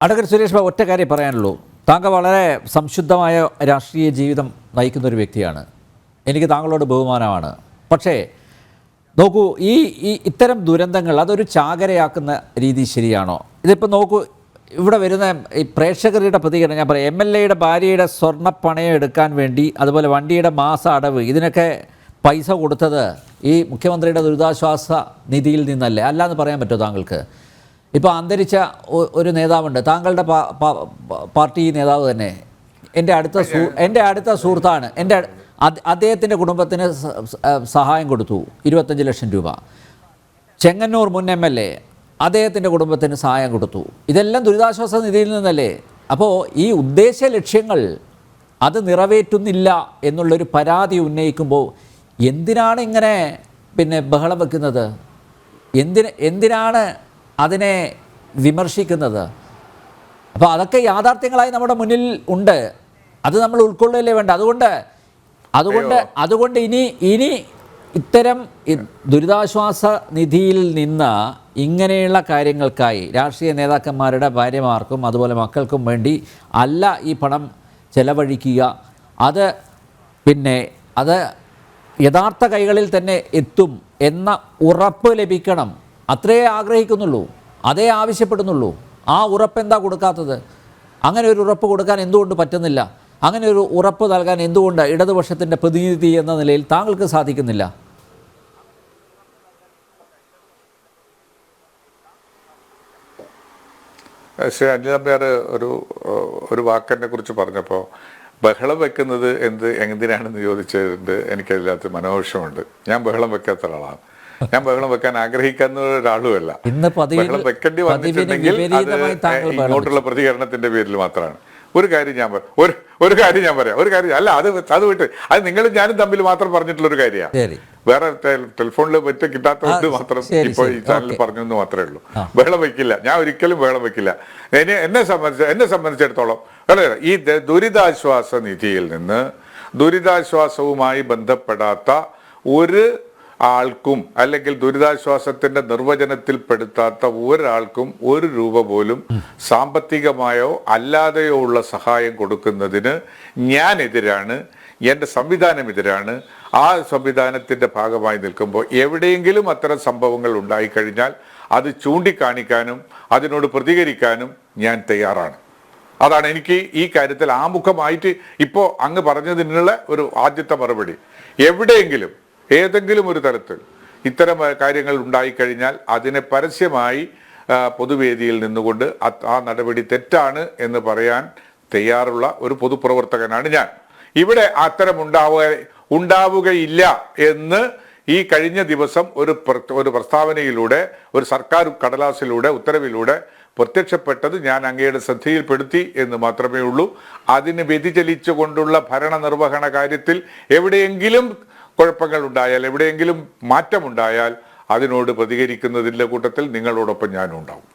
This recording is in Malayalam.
അഡ്വക്കേറ്റ് സുരേഷ് ബാബു, ഒറ്റ കാര്യം പറയാനുള്ളൂ. താങ്കൾ വളരെ സംശുദ്ധമായ രാഷ്ട്രീയ ജീവിതം നയിക്കുന്ന ഒരു വ്യക്തിയാണ്. എനിക്ക് താങ്കളോട് ബഹുമാനമാണ്. പക്ഷേ നോക്കൂ, ഈ ഇത്തരം ദുരന്തങ്ങൾ അതൊരു ചാകരയാക്കുന്ന രീതി ശരിയാണോ? ഇതിപ്പോൾ നോക്കൂ, ഇവിടെ വരുന്ന ഈ പ്രേക്ഷകരുടെ പ്രതികരണം ഞാൻ പറയാം. MLA ഭാര്യയുടെ സ്വർണ്ണപ്പണയം എടുക്കാൻ വേണ്ടി, അതുപോലെ വണ്ടിയുടെ മാസ അടവ്, ഇതിനൊക്കെ പൈസ കൊടുത്തത് ഈ മുഖ്യമന്ത്രിയുടെ ദുരിതാശ്വാസ നിധിയിൽ നിന്നല്ലേ? അല്ലാന്ന് പറയാൻ പറ്റുമോ താങ്കൾക്ക്? ഇപ്പോൾ അന്തരിച്ച ഒരു നേതാവുണ്ട്, താങ്കളുടെ പാർട്ടി നേതാവ് തന്നെ, എൻ്റെ അടുത്ത സുഹൃത്താണ്. അദ്ദേഹത്തിൻ്റെ കുടുംബത്തിന് സഹായം കൊടുത്തു 25 ലക്ഷം രൂപ. ചെങ്ങന്നൂർ മുൻ MLA അദ്ദേഹത്തിൻ്റെ കുടുംബത്തിന് സഹായം കൊടുത്തു. ഇതെല്ലാം ദുരിതാശ്വാസ നിധിയിൽ നിന്നല്ലേ? അപ്പോൾ ഈ ഉദ്ദേശ ലക്ഷ്യങ്ങൾ അത് നിറവേറ്റുന്നില്ല എന്നുള്ളൊരു പരാതി ഉന്നയിക്കുമ്പോൾ എന്തിനാണ് ഇങ്ങനെ ബഹളം വെക്കുന്നത്? എന്തിനാണ് അതിനെ വിമർശിക്കുന്നത്? അപ്പോൾ അതൊക്കെ യാഥാർത്ഥ്യങ്ങളായി നമ്മുടെ മുന്നിൽ ഉണ്ട്. അത് നമ്മൾ ഉൾക്കൊള്ളുകയല്ലേ വേണ്ട. അതുകൊണ്ട് ഇനി ഇത്തരം ദുരിതാശ്വാസ നിധിയിൽ നിന്ന് ഇങ്ങനെയുള്ള കാര്യങ്ങൾക്കായി രാഷ്ട്രീയ നേതാക്കന്മാരുടെ ഭാര്യമാർക്കും അതുപോലെ മക്കൾക്കും വേണ്ടി അല്ല ഈ പണം ചെലവഴിക്കുക. അത് യഥാർത്ഥ കൈകളിൽ തന്നെ എത്തും എന്ന ഉറപ്പ് ലഭിക്കണം. അത്രയേ ആഗ്രഹിക്കുന്നുള്ളൂ, അതേ ആവശ്യപ്പെടുന്നുള്ളൂ. ആ ഉറപ്പ് എന്താ കൊടുക്കാത്തത്? അങ്ങനെ ഒരു ഉറപ്പ് കൊടുക്കാൻ എന്തുകൊണ്ട് പറ്റുന്നില്ല? അങ്ങനെ ഒരു ഉറപ്പ് നൽകാൻ എന്തുകൊണ്ട് ഇടതുപക്ഷത്തിൻ്റെ പ്രതിനിധി എന്ന നിലയിൽ താങ്കൾക്ക് സാധിക്കുന്നില്ല? ശ്രീ അനിൽ നമ്പ്യാർ ഒരു വാക്കിനെ കുറിച്ച് പറഞ്ഞപ്പോൾ ബഹളം വെക്കുന്നത് എന്തിനാണെന്ന് ചോദിച്ചതുകൊണ്ട് എനിക്കതിനകത്ത് മനോഹർഷമുണ്ട്. ഞാൻ ബഹളം വെക്കാത്ത ഒരാളാണ്. ഞാൻ ബഹളം വെക്കാൻ ആഗ്രഹിക്കുന്ന ഒരാളുമല്ല. ബഹളം വെക്കേണ്ടി വന്നിട്ടുണ്ടെങ്കിൽ അത് ഇങ്ങോട്ടുള്ള പ്രതികരണത്തിന്റെ പേരിൽ മാത്രമാണ്. ഒരു കാര്യം ഞാൻ പറയാം. അല്ല, അത് വിട്ട് അത് നിങ്ങളും ഞാനും തമ്മിൽ മാത്രം പറഞ്ഞിട്ടുള്ള ഒരു കാര്യമാണ്. വേറെ ടെലിഫോണിൽ പറ്റ കിട്ടാത്തതുകൊണ്ട് മാത്രം ഇപ്പോൾ ഈ ചാനലിൽ പറഞ്ഞു എന്ന് മാത്രമേ ഉള്ളൂ. ബഹളം വെക്കില്ല, ഞാൻ ഒരിക്കലും ബഹളം വെക്കില്ല. എന്നെ സംബന്ധിച്ചിടത്തോളം ഈ ദുരിതാശ്വാസ നിധിയിൽ നിന്ന് ദുരിതാശ്വാസവുമായി ബന്ധപ്പെടാത്ത ഒരു ആൾക്കും, അല്ലെങ്കിൽ ദുരിതാശ്വാസത്തിന്റെ നിർവചനത്തിൽപ്പെടുത്താത്ത ഒരാൾക്കും 1 രൂപ പോലും സാമ്പത്തികമായോ അല്ലാതെയോ ഉള്ള സഹായം കൊടുക്കുന്നതിന് ഞാൻ എതിരാണ്. എൻ്റെ സംവിധാനം എതിരാണ്. ആ സംവിധാനത്തിന്റെ ഭാഗമായി നിൽക്കുമ്പോൾ എവിടെയെങ്കിലും അത്തരം സംഭവങ്ങൾ ഉണ്ടായിക്കഴിഞ്ഞാൽ അത് ചൂണ്ടിക്കാണിക്കാനും അതിനോട് പ്രതികരിക്കാനും ഞാൻ തയ്യാറാണ്. അതാണ് എനിക്ക് ഈ കാര്യത്തിൽ ആമുഖമായിട്ട് ഇപ്പോൾ അങ്ങ് പറഞ്ഞതിനുള്ള ഒരു ആദ്യത്തെ മറുപടി. എവിടെയെങ്കിലും ഏതെങ്കിലും ഒരു തരത്തിൽ ഇത്തരം കാര്യങ്ങൾ ഉണ്ടായിക്കഴിഞ്ഞാൽ അതിനെ പരസ്യമായി പൊതുവേദിയിൽ നിന്നുകൊണ്ട് ആ നടപടി തെറ്റാണ് എന്ന് പറയാൻ തയ്യാറുള്ള ഒരു പൊതുപ്രവർത്തകനാണ് ഞാൻ. ഇവിടെ അത്തരം ഉണ്ടാവുകയില്ല എന്ന് ഈ കഴിഞ്ഞ ദിവസം ഒരു പ്രസ്താവനയിലൂടെ, ഒരു സർക്കാർ കടലാസിലൂടെ, ഉത്തരവിലൂടെ പ്രത്യക്ഷപ്പെട്ടത് ഞാൻ അങ്ങയുടെ ശ്രദ്ധയിൽപ്പെടുത്തി എന്ന് മാത്രമേ ഉള്ളൂ. അതിന് വ്യതിചലിച്ചുകൊണ്ടുള്ള ഭരണനിർവഹണ കാര്യത്തിൽ എവിടെയെങ്കിലും കുഴപ്പങ്ങൾ ഉണ്ടായാൽ, എവിടെയെങ്കിലും മാറ്റമുണ്ടായാൽ അതിനോട് പ്രതികരിക്കുന്നതിൻ്റെ കൂട്ടത്തിൽ നിങ്ങളോടൊപ്പം ഞാനും ഉണ്ടാവും.